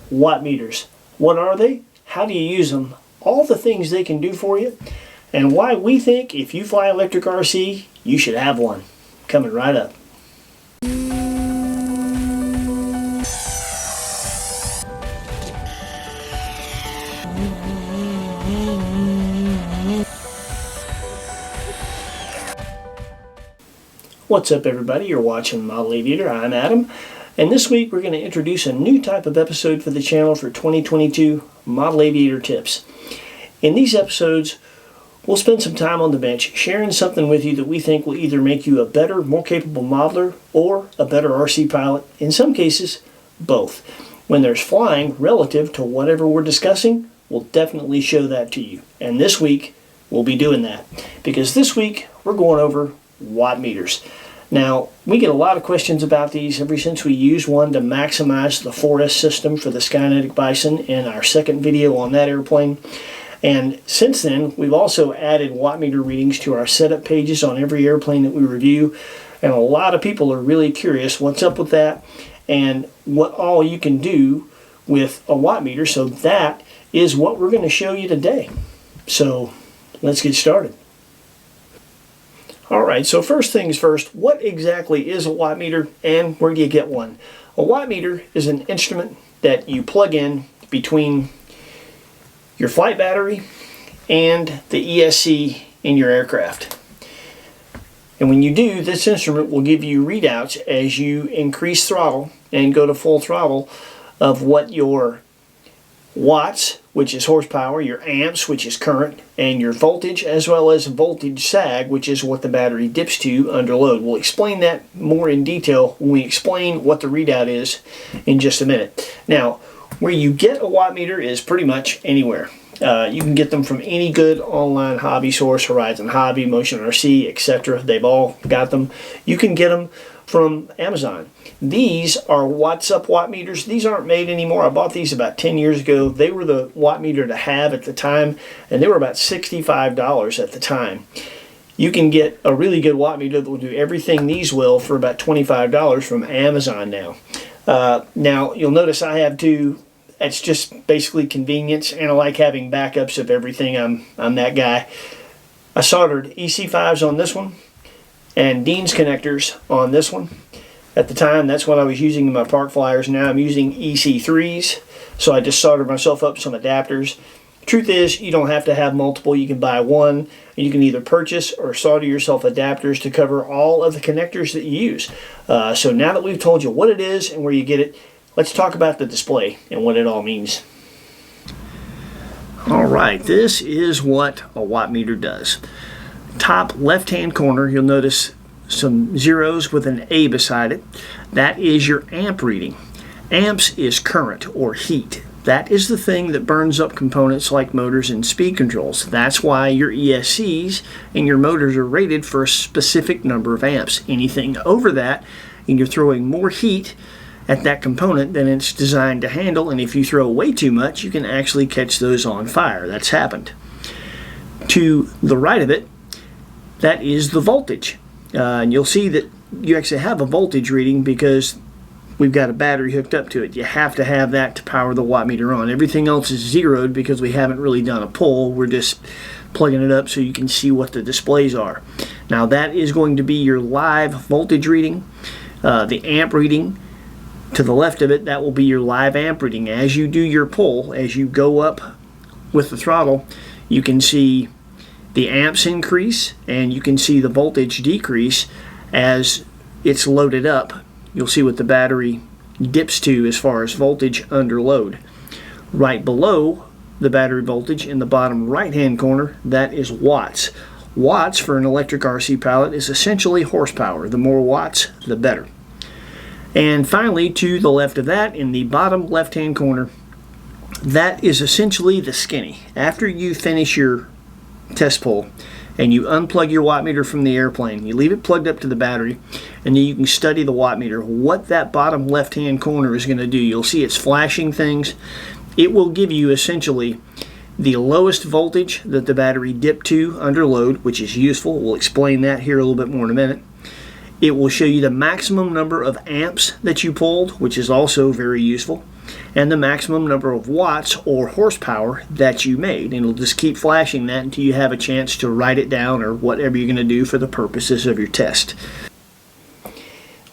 watt meters. What are they? How do you use them? All the things they can do for you, and why we think if you fly electric RC, you should have one. Coming right up. What's up, everybody? You're watching Model AV8R. I'm Adam, and this week we're going to introduce a new type of episode for the channel for 2022 Model AV8R tips. In these episodes, we'll spend some time on the bench sharing something with you that we think will either make you a better, more capable modeler or a better RC pilot. In some cases, both. When there's flying relative to whatever we're discussing, we'll definitely show that to you. And this week, we'll be doing that. Because this week, we're going over watt meters. Now, we get a lot of questions about these ever since we used one to maximize the 4S system for the Skynetic Bison in our second video on that airplane. And since then, we've also added watt meter readings to our setup pages on every airplane that we review. And a lot of people are really curious what's up with that and what all you can do with a watt meter. So that is what we're going to show you today. So let's get started. Alright, so first things first, what exactly is a watt meter and where do you get one? A watt meter is an instrument that you plug in between your flight battery and the ESC in your aircraft. And when you do, this instrument will give you readouts as you increase throttle and go to full throttle of what your watts, which is horsepower, your amps, which is current, and your voltage, as well as voltage sag, which is what the battery dips to under load. We'll explain that more in detail when we explain what the readout is in just a minute. Now, where you get a watt meter is pretty much anywhere. You can get them from any good online hobby source, Horizon Hobby, Motion RC, etc. They've all got them. You can get them from Amazon. These are What's Up watt meters. These aren't made anymore. I bought these about 10 years ago. They were the watt meter to have at the time, and they were about $65 at the time. You can get a really good watt meter that will do everything these will for about $25 from Amazon now. Now, you'll notice I have two. It's just basically convenience, and I like having backups of everything. I'm that guy. I soldered EC5s on this one and Dean's connectors on this one. At the time, that's what I was using in my park flyers. Now I'm using EC3s, so I just soldered myself up some adapters. Truth is, you don't have to have multiple. You can buy one, and you can either purchase or solder yourself adapters to cover all of the connectors that you use. So now that we've told you what it is and where you get it, let's talk about the display and what it all means. Alright, this is what a watt meter does. Top left-hand corner, you'll notice some zeros with an A beside it. That is your amp reading. Amps is current or heat. That is the thing that burns up components like motors and speed controls. That's why your ESCs and your motors are rated for a specific number of amps. Anything over that, and you're throwing more heat at that component than it's designed to handle, and if you throw way too much, you can actually catch those on fire. That's happened. To the right of it, that is the voltage. And you'll see that you actually have a voltage reading because we've got a battery hooked up to it. You have to have that to power the watt meter on. Everything else is zeroed because we haven't really done a pull. We're just plugging it up so you can see what the displays are. Now that is going to be your live voltage reading. The amp reading to the left of it, that will be your live amp reading. As you do your pull, as you go up with the throttle, you can see the amps increase and you can see the voltage decrease as it's loaded up. You'll see what the battery dips to as far as voltage under load. Right below the battery voltage in the bottom right hand corner, that is watts. Watts for an electric RC pilot is essentially horsepower. The more watts, the better. And finally, to the left of that, in the bottom left hand corner, that is essentially the skinny. After you finish your test pull and you unplug your watt meter from the airplane, you leave it plugged up to the battery, and then you can study the watt meter. What that bottom left hand corner is going to do, you'll see it's flashing things. It will give you essentially the lowest voltage that the battery dipped to under load, which is useful. We'll explain that here a little bit more in a minute. It will show you the maximum number of amps that you pulled, which is also very useful, and the maximum number of watts or horsepower that you made. And it'll just keep flashing that until you have a chance to write it down or whatever you're going to do for the purposes of your test.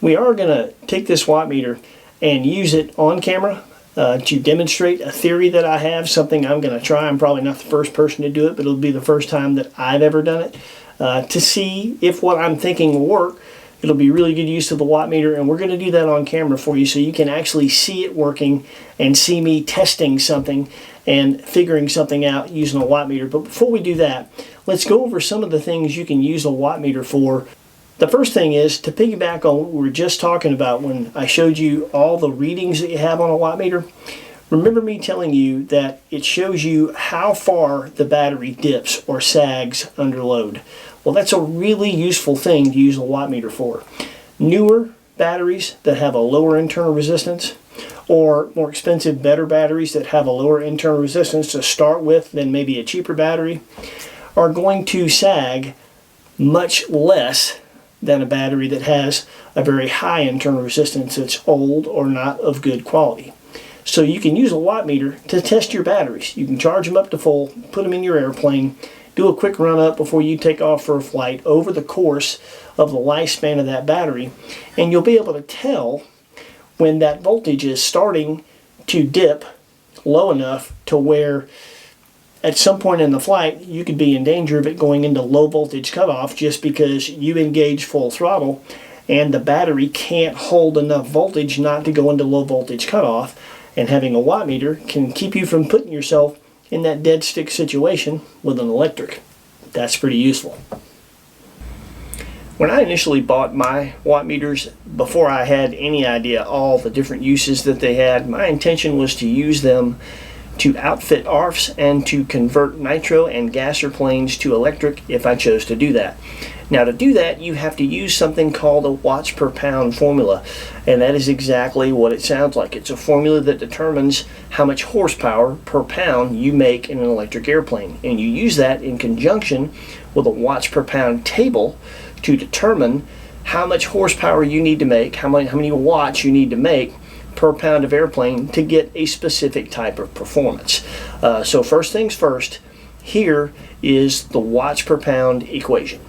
We are going to take this watt meter and use it on camera to demonstrate a theory that I have, something I'm going to try. I'm probably not the first person to do it, but it'll be the first time that I've ever done it, to see if what I'm thinking will work. It'll be really good use of the watt meter, and we're going to do that on camera for you so you can actually see it working and see me testing something and figuring something out using a watt meter. But before we do that, let's go over some of the things you can use a watt meter for. The first thing is to piggyback on what we were just talking about when I showed you all the readings that you have on a watt meter. Remember me telling you that it shows you how far the battery dips or sags under load. Well, that's a really useful thing to use a watt meter for. Newer batteries that have a lower internal resistance, or more expensive, better batteries that have a lower internal resistance to start with than maybe a cheaper battery, are going to sag much less than a battery that has a very high internal resistance that's old or not of good quality. So you can use a watt meter to test your batteries. You can charge them up to full, put them in your airplane, do a quick run up before you take off for a flight over the course of the lifespan of that battery, and you'll be able to tell when that voltage is starting to dip low enough to where at some point in the flight you could be in danger of it going into low voltage cutoff just because you engage full throttle and the battery can't hold enough voltage not to go into low voltage cutoff. And having a watt meter can keep you from putting yourself in that dead stick situation with an electric. That's pretty useful. When I initially bought my watt meters, before I had any idea all the different uses that they had, my intention was to use them to outfit ARFs and to convert nitro and gas airplanes to electric if I chose to do that. Now, to do that, you have to use something called a watts per pound formula, and that is exactly what it sounds like. It's a formula that determines how much horsepower per pound you make in an electric airplane, and you use that in conjunction with a watts per pound table to determine how much horsepower you need to make, how many watts you need to make per pound of airplane to get a specific type of performance. So first things first, here is the watts per pound equation.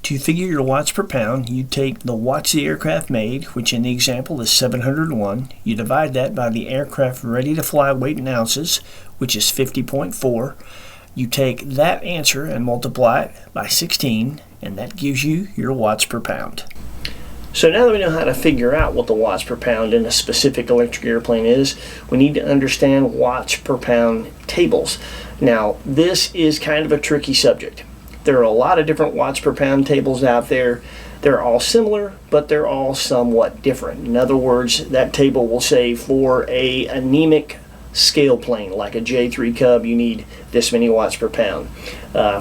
To figure your watts per pound, you take the watts the aircraft made, which in the example is 701. You divide that by the aircraft ready to fly weight in ounces, which is 50.4. You take that answer and multiply it by 16, and that gives you your watts per pound. So now that we know how to figure out what the watts per pound in a specific electric airplane is, we need to understand watts per pound tables. Now, this is kind of a tricky subject. There are a lot of different watts per pound tables out there. They're all similar, but they're all somewhat different. In other words, that table will say for a anemic scale plane, like a J3 Cub, you need this many watts per pound.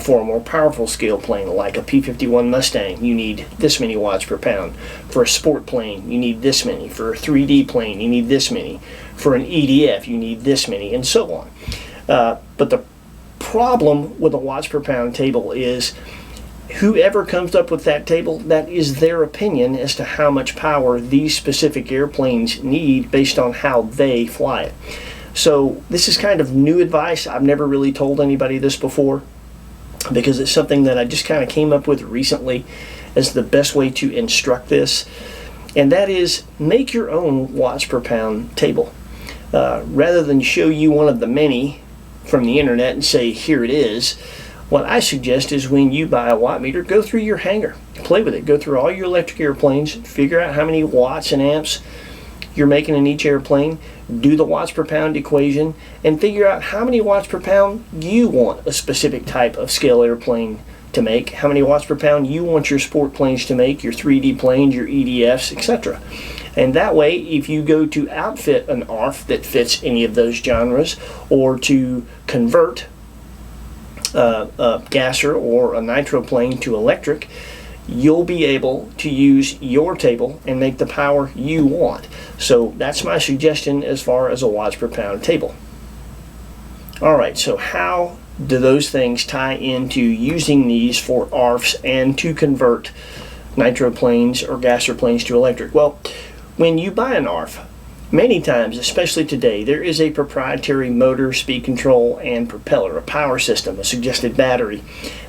For a more powerful scale plane, like a P-51 Mustang, you need this many watts per pound. For a sport plane, you need this many. For a 3D plane, you need this many. For an EDF, you need this many, and so on. But the problem with a watts per pound table is whoever comes up with that table, that is their opinion as to how much power these specific airplanes need based on how they fly it. So this is kind of new advice. I've never really told anybody this before because it's something that I just kind of came up with recently as the best way to instruct this, and that is make your own watts per pound table. Rather than show you one of the many from the internet and say, here it is, what I suggest is when you buy a watt meter, go through your hangar, play with it, go through all your electric airplanes, figure out how many watts and amps you're making in each airplane, do the watts per pound equation, and figure out how many watts per pound you want a specific type of scale airplane to make, how many watts per pound you want your sport planes to make, your 3D planes, your EDFs, etc. And that way, if you go to outfit an ARF that fits any of those genres, or to convert a gasser or a nitro plane to electric, you'll be able to use your table and make the power you want. So that's my suggestion as far as a watts per pound table. Alright, so how do those things tie into using these for ARFs and to convert nitroplanes or gas planes to electric? Well, when you buy an ARF, many times, especially today, there is a proprietary motor, speed control, and propeller, a power system, a suggested battery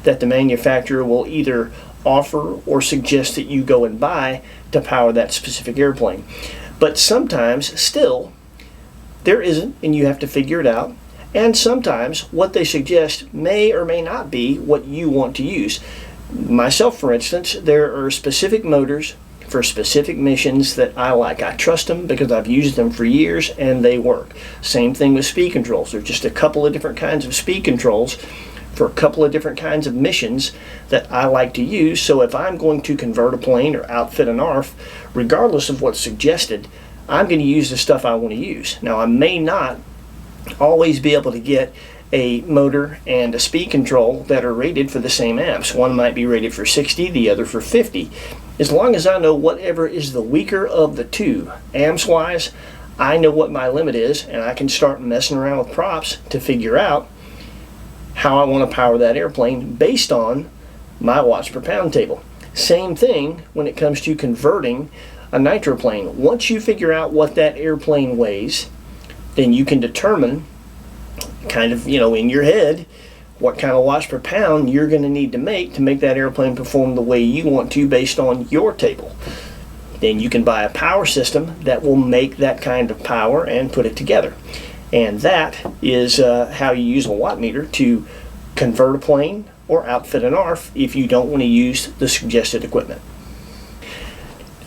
that the manufacturer will either offer or suggest that you go and buy to power that specific airplane. But sometimes, still, there isn't, and you have to figure it out. And sometimes what they suggest may or may not be what you want to use. Myself, for instance, there are specific motors for specific missions that I like. I trust them because I've used them for years and they work. Same thing with speed controls. There's just a couple of different kinds of speed controls for a couple of different kinds of missions that I like to use. So if I'm going to convert a plane or outfit an ARF, regardless of what's suggested, I'm going to use the stuff I want to use. Now, I may not always be able to get a motor and a speed control that are rated for the same amps. One might be rated for 60, the other for 50. As long as I know whatever is the weaker of the two, amps wise, I know what my limit is, and I can start messing around with props to figure out how I want to power that airplane based on my watts per pound table. Same thing when it comes to converting a nitroplane. Once you figure out what that airplane weighs, then you can determine kind of, in your head, what kind of watts per pound you're going to need to make that airplane perform the way you want to based on your table. Then you can buy a power system that will make that kind of power and put it together. And that is how you use a watt meter to convert a plane or outfit an ARF if you don't want to use the suggested equipment.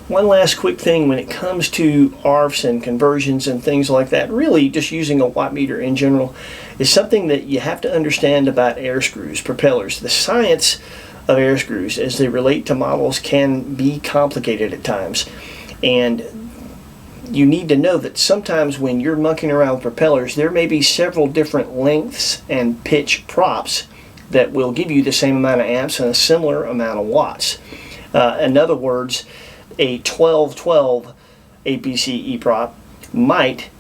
One last quick thing when it comes to ARFs and conversions and things like that, really just using a watt meter in general, is something that you have to understand about air screws, propellers. The science of air screws as they relate to models can be complicated at times. And you need to know that sometimes when you're monkeying around with propellers, there may be several different lengths and pitch props that will give you the same amount of amps and a similar amount of watts. In other words, a 1212 APC EPROP might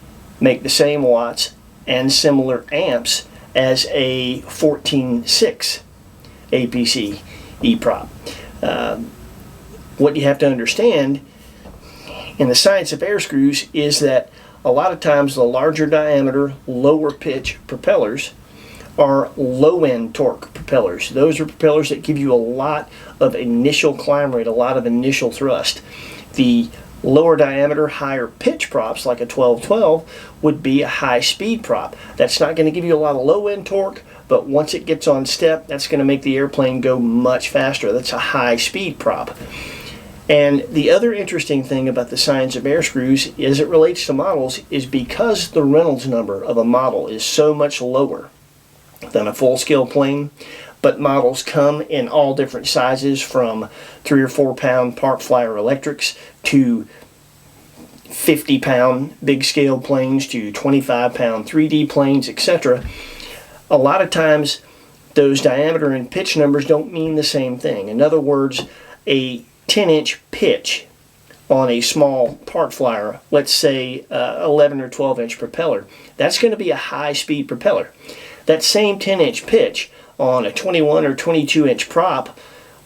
make the same watts and similar amps as a 146 APC EPROP. What you have to understand in the science of air screws is that a lot of times the larger diameter, lower pitch propellers are low-end torque propellers. Those are propellers that give you a lot of initial climb rate, a lot of initial thrust. The lower diameter, higher pitch props like a 1212 would be a high speed prop. That's not going to give you a lot of low-end torque, but once it gets on step, that's going to make the airplane go much faster. That's a high speed prop. And the other interesting thing about the science of air screws as it relates to models is because the Reynolds number of a model is so much lower than a full-scale plane, but models come in all different sizes from 3 or 4 pound park flyer electrics to 50 pound big scale planes to 25 pound 3D planes, etc. A lot of times those diameter and pitch numbers don't mean the same thing. In other words, a 10-inch pitch on a small park flyer, let's say 11 or 12-inch propeller, that's going to be a high-speed propeller. That same 10-inch pitch on a 21 or 22-inch prop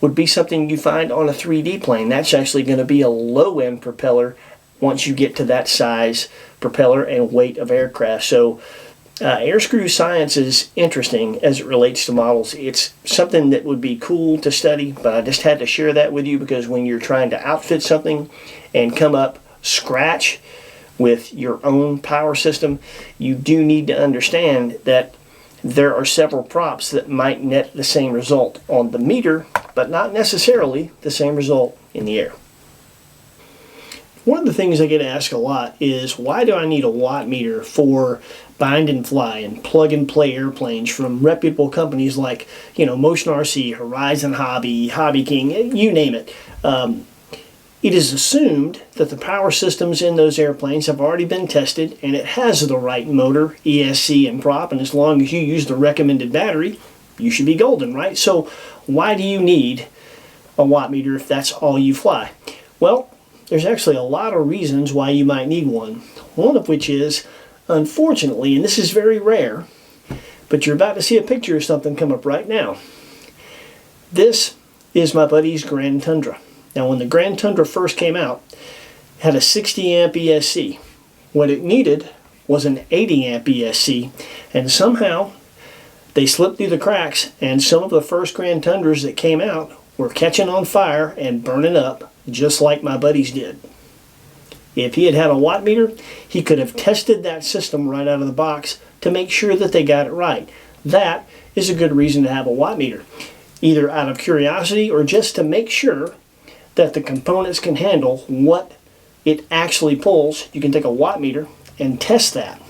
would be something you find on a 3D plane. That's actually going to be a low-end propeller once you get to that size propeller and weight of aircraft. So air screw science is interesting as it relates to models. It's something that would be cool to study, but I just had to share that with you because when you're trying to outfit something and come up scratch with your own power system, you do need to understand that there are several props that might net the same result on the meter, but not necessarily the same result in the air. One of the things I get asked a lot is, why do I need a watt meter for bind and fly and plug and play airplanes from reputable companies like, Motion RC, Horizon Hobby, Hobby King, you name it. It is assumed that the power systems in those airplanes have already been tested and it has the right motor, ESC, and prop, and as long as you use the recommended battery, you should be golden, right? So why do you need a watt meter if that's all you fly? Well, there's actually a lot of reasons why you might need one. One of which is, unfortunately, and this is very rare, But you're about to see a picture of something come up right now. This is my buddy's Grand Tundra. Now when the Grand Tundra first came out, it had a 60 amp ESC. What it needed was an 80 amp ESC, and somehow they slipped through the cracks, and some of the first Grand Tundras that came out were catching on fire and burning up just like my buddy's did. If he had had a watt meter, he could have tested that system right out of the box to make sure that they got it right. That is a good reason to have a watt meter, either out of curiosity or just to make sure that the components can handle what it actually pulls. You can take a watt meter and test that.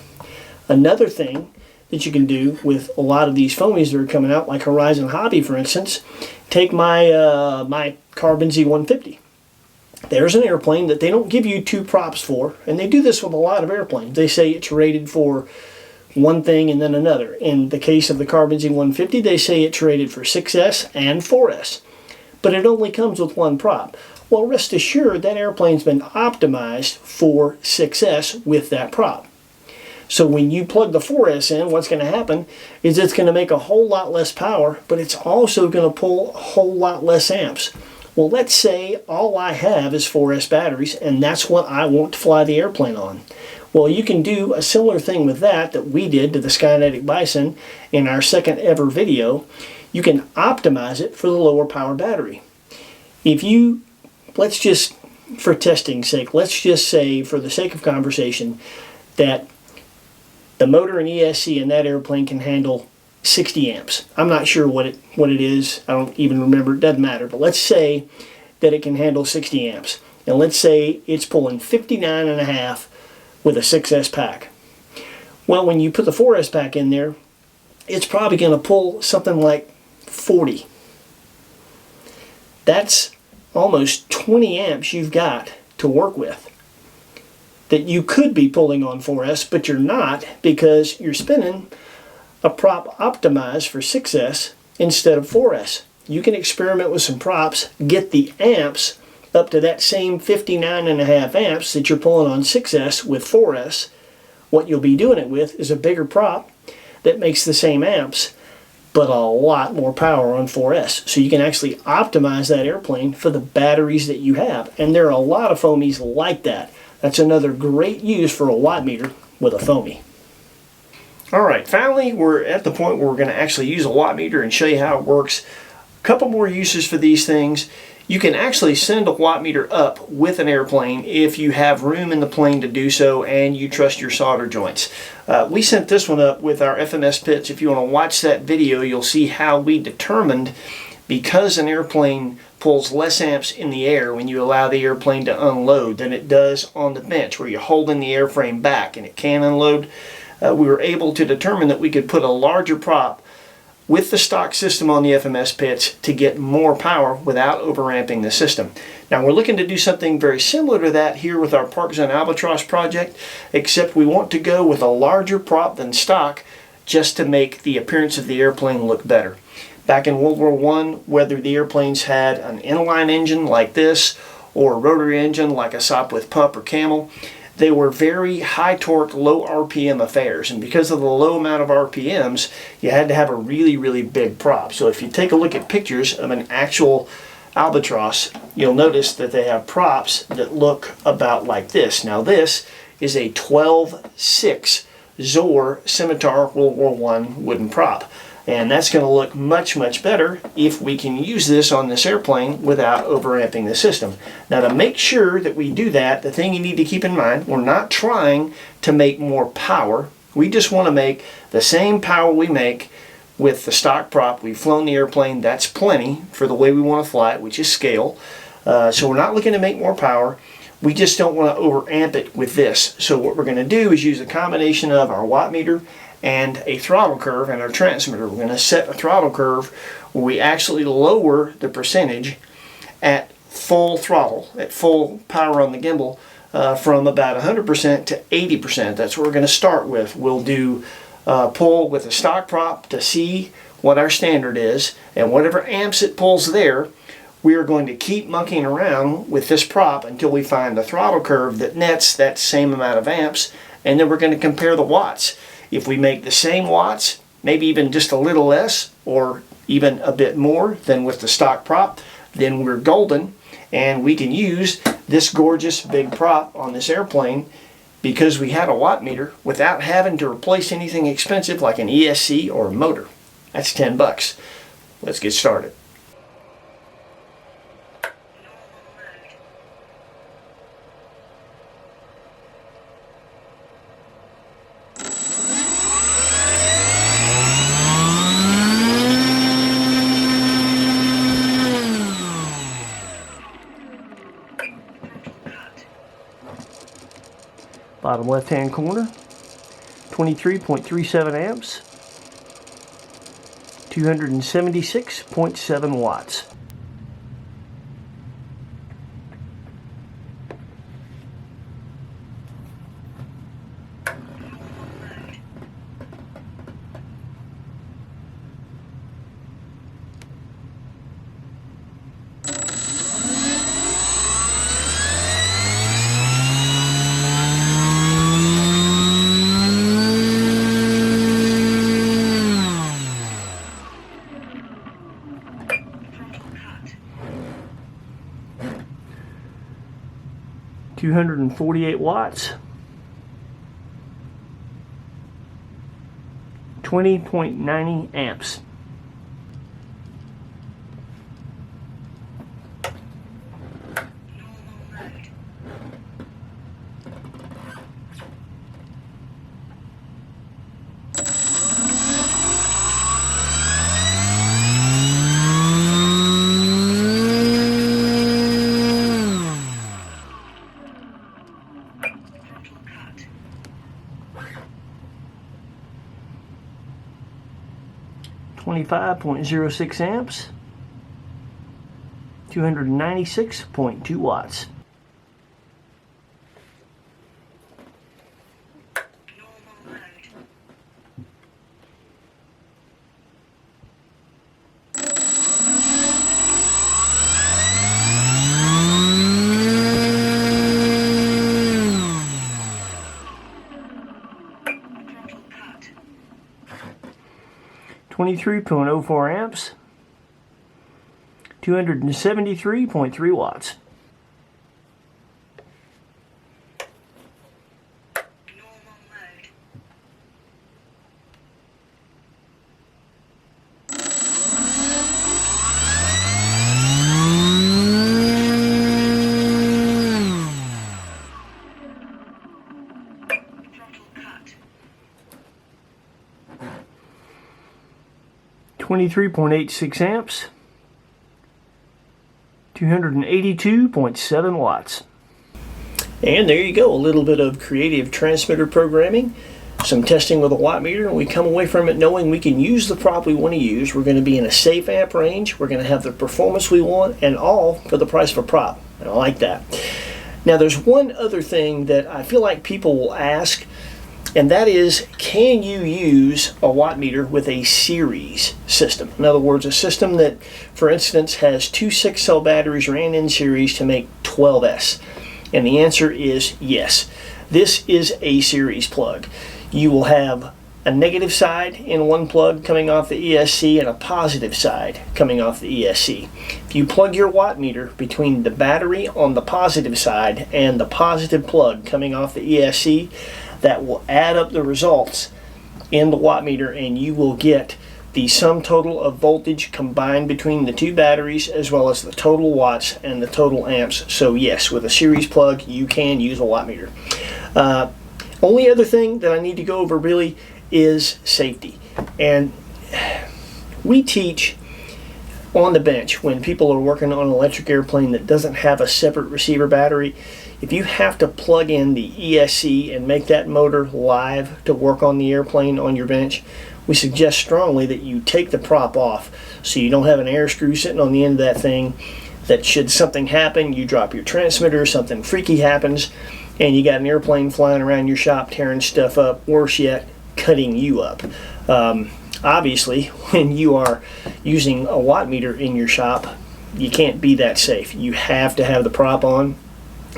Another thing that you can do with a lot of these foamies that are coming out, like Horizon Hobby for instance, take my Carbon Z150. There's an airplane that they don't give you two props for, and they do this with a lot of airplanes. They say it's rated for one thing and then another. In the case of the Carbon Z150, they say it's rated for 6S and 4S, but it only comes with one prop. Well, rest assured that airplane's been optimized for 6S with that prop. So when you plug the 4S in, what's going to happen is it's going to make a whole lot less power, but it's also going to pull a whole lot less amps. Well, let's say all I have is 4S batteries, and that's what I want to fly the airplane on. Well, you can do a similar thing with that we did to the Skynetic Bison in our second ever video. You can optimize it for the lower power battery. If you, let's just, for testing's sake, let's just say, for the sake of conversation, that the motor and ESC in that airplane can handle 60 amps. I'm not sure what it is. I don't even remember. It doesn't matter. But let's say that it can handle 60 amps. And let's say it's pulling 59.5 with a 6S pack. Well, when you put the 4S pack in there, it's probably going to pull something like 40. That's almost 20 amps you've got to work with that you could be pulling on 4S, but you're not, because you're spinning a prop optimized for 6S instead of 4S. You can experiment with some props, get the amps up to that same 59.5 amps that you're pulling on 6S with 4S. What you'll be doing it with is a bigger prop that makes the same amps, but a lot more power on 4S. So you can actually optimize that airplane for the batteries that you have. And there are a lot of foamies like that. That's another great use for a watt meter with a foamy. Alright, finally we're at the point where we're going to actually use a watt meter and show you how it works. A couple more uses for these things. You can actually send a watt meter up with an airplane if you have room in the plane to do so and you trust your solder joints. We sent this one up with our FMS pits. If you want to watch that video, you'll see how we determined, because an airplane pulls less amps in the air when you allow the airplane to unload than it does on the bench where you're holding the airframe back and it can unload. We were able to determine that we could put a larger prop with the stock system on the FMS pits to get more power without overamping the system. Now we're looking to do something very similar to that here with our Park Zone Albatross project, except we want to go with a larger prop than stock just to make the appearance of the airplane look better. Back in World War I, whether the airplanes had an inline engine like this or a rotary engine like a Sopwith pump or Camel, they were very high torque, low RPM affairs, and because of the low amount of RPMs, you had to have a really, really big prop. So if you take a look at pictures of an actual Albatross, you'll notice that they have props that look about like this. Now this is a 12.6 Zor Scimitar World War I wooden prop. And that's going to look much, much better if we can use this on this airplane without overamping the system. Now to make sure that we do that, the thing you need to keep in mind, we're not trying to make more power. We just want to make the same power we make with the stock prop. We've flown the airplane, that's plenty for the way we want to fly it, which is scale. So we're not looking to make more power. We just don't want to overamp it with this. So what we're going to do is use a combination of our watt meter and a throttle curve and our transmitter. We're going to set a throttle curve where we actually lower the percentage at full throttle, at full power on the gimbal, from about 100% to 80%. That's what we're going to start with. We'll do pull with a stock prop to see what our standard is, and whatever amps it pulls there, we are going to keep monkeying around with this prop until we find the throttle curve that nets that same amount of amps, and then we're going to compare the watts. If we make the same watts maybe even just a little less or even a bit more than with the stock prop, then we're golden, and we can use this gorgeous big prop on this airplane because we had a watt meter without having to replace anything expensive like an ESC or a motor. That's 10 bucks. Let's get started. Bottom left hand corner, 23.37 amps, 276.7 watts. $248 watts, 20.90 amps. .06 amps, 296.2 watts. .04 amps, 273.3 watts. .86 amps, 282.7 watts. And there you go, a little bit of creative transmitter programming, some testing with a watt meter, and we come away from it knowing we can use the prop we want to use. We're going to be in a safe amp range, we're going to have the performance we want, and all for the price of a prop. And I like that. Now there's one other thing that I feel like people will ask, and that is, can you use a watt meter with a series system? In other words, a system that, for instance, has two 6-cell batteries ran in series to make 12S. And the answer is yes. This is a series plug. You will have a negative side in one plug coming off the ESC and a positive side coming off the ESC. If you plug your watt meter between the battery on the positive side and the positive plug coming off the ESC, that will add up the results in the watt meter, and you will get the sum total of voltage combined between the two batteries, as well as the total watts and the total amps. So yes, with a series plug you can use a watt meter. Only other thing that I need to go over really is safety. And we teach on the bench when people are working on an electric airplane that doesn't have a separate receiver battery. If you have to plug in the ESC and make that motor live to work on the airplane on your bench, we suggest strongly that you take the prop off so you don't have an air screw sitting on the end of that thing that should something happen, you drop your transmitter, something freaky happens, and you got an airplane flying around your shop tearing stuff up, worse yet, cutting you up. Obviously, when you are using a watt meter in your shop, you can't be that safe. You have to have the prop on.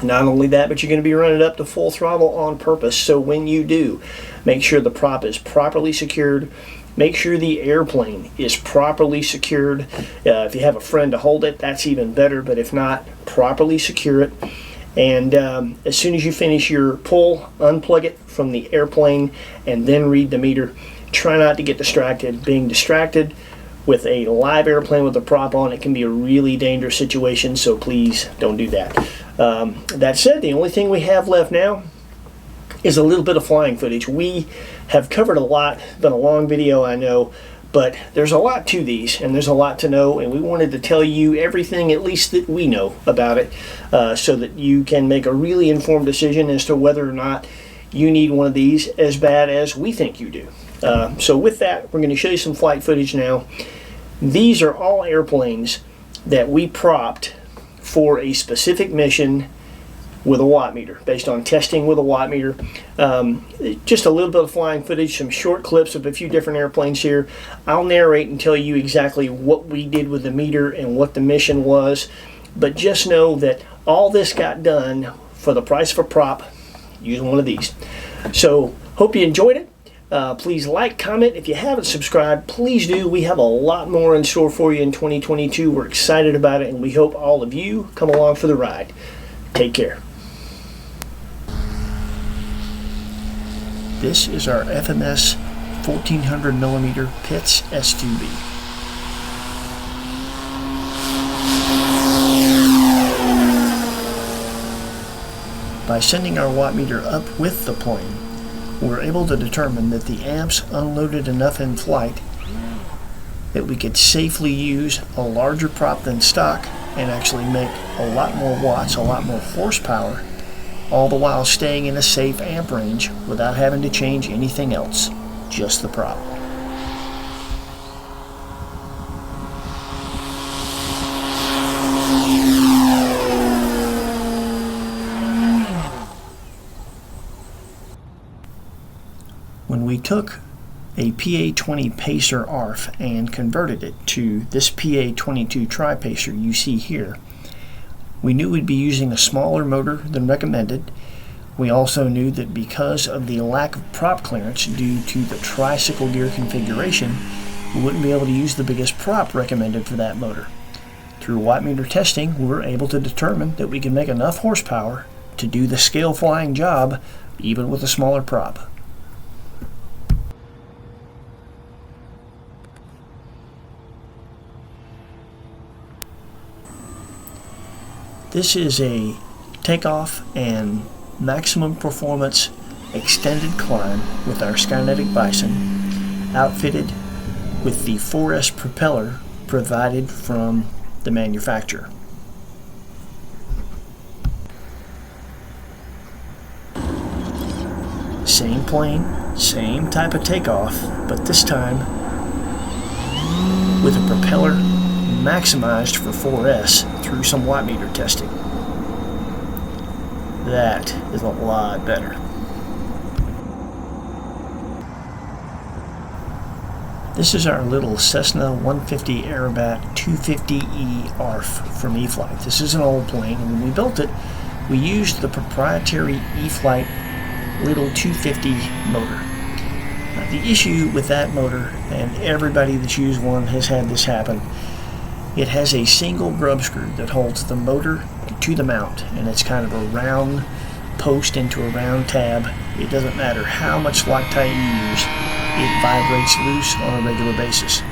Not only that, but you're going to be running up to full throttle on purpose. So when you do, make sure the prop is properly secured Make sure the airplane is properly secured. If you have a friend to hold it, that's even better, but if not, properly secure it. And as soon as you finish your pull, unplug it from the airplane and then read the meter. Try not to get distracted. Being distracted with a live airplane with a prop on it can be a really dangerous situation, so please don't do that. That said, the only thing we have left now is a little bit of flying footage. We have covered a lot. It's been a long video, I know, but there's a lot to these, and there's a lot to know, and we wanted to tell you everything, at least that we know about it, so that you can make a really informed decision as to whether or not you need one of these as bad as we think you do. So with that, we're going to show you some flight footage now. These are all airplanes that we propped for a specific mission with a watt meter, based on testing with a watt meter. Just a little bit of flying footage, some short clips of a few different airplanes here. I'll narrate and tell you exactly what we did with the meter and what the mission was, but just know that all this got done for the price of a prop using one of these. So hope you enjoyed it. Please like, comment. If you haven't subscribed, please do. We have a lot more in store for you in 2022. We're excited about it, and we hope all of you come along for the ride. Take care. This is our FMS 1400 millimeter Pitts S2B. By sending our watt meter up with the plane, we're able to determine that the amps unloaded enough in flight that we could safely use a larger prop than stock and actually make a lot more watts, a lot more horsepower, all the while staying in a safe amp range without having to change anything else, just the prop. When we took a PA20 Pacer ARF and converted it to this PA22 Tri-Pacer you see here, we knew we'd be using a smaller motor than recommended. We also knew that because of the lack of prop clearance due to the tricycle gear configuration, we wouldn't be able to use the biggest prop recommended for that motor. Through watt meter testing, we were able to determine that we can make enough horsepower to do the scale flying job even with a smaller prop. This is a takeoff and maximum performance extended climb with our Skynetic Bison, outfitted with the 4S propeller provided from the manufacturer. Same plane, same type of takeoff, but this time with a propeller maximized for 4S through some watt meter testing. That is a lot better. This is our little Cessna 150 Aerobat 250E ARF from E-flite. This is an old plane, and when we built it, we used the proprietary E-flite little 250 motor. Now, the issue with that motor, and everybody that's used one has had this happen, it has a single grub screw that holds the motor to the mount, and it's kind of a round post into a round tab. It doesn't matter how much Loctite you use, it vibrates loose on a regular basis.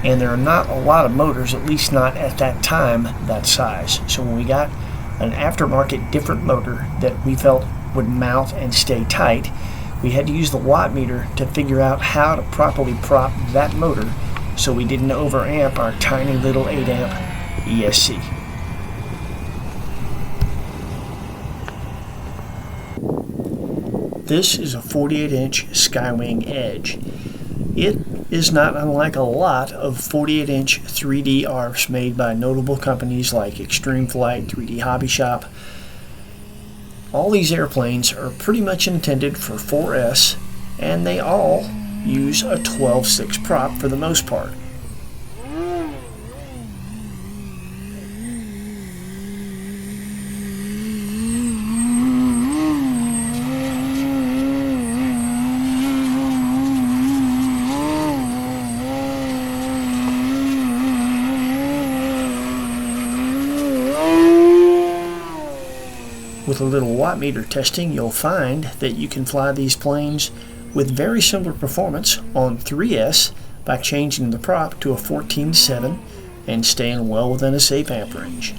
And there are not a lot of motors, at least not at that time, that size. So when we got an aftermarket different motor that we felt would mount and stay tight, we had to use the watt meter to figure out how to properly prop that motor so we didn't overamp our tiny little 8 amp ESC. This is a 48-inch Skywing Edge. It is not unlike a lot of 48-inch 3D ARFs made by notable companies like Extreme Flight, 3D Hobby Shop. All these airplanes are pretty much intended for 4S, and they all use a 12.6 prop for the most part. with a little watt meter testing, you'll find that you can fly these planes with very similar performance on 3S by changing the prop to a 14.7 and staying well within a safe amp range.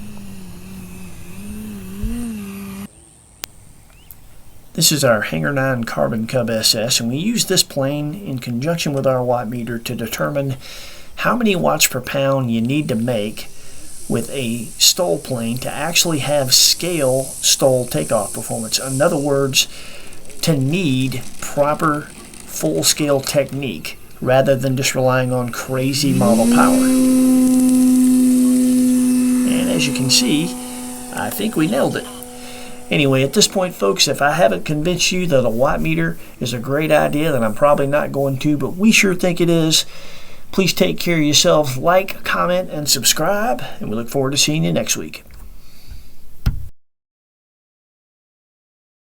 This is our Hangar 9 Carbon Cub SS, and we use this plane in conjunction with our watt meter to determine how many watts per pound you need to make with a STOL plane to actually have scale STOL takeoff performance. In other words, to need proper full-scale technique rather than just relying on crazy model power. And as you can see, I think we nailed it. Anyway, at this point, folks, if I haven't convinced you that a watt meter is a great idea, then I'm probably not going to, but we sure think it is. Please take care of yourselves, like, comment, and subscribe, and we look forward to seeing you next week.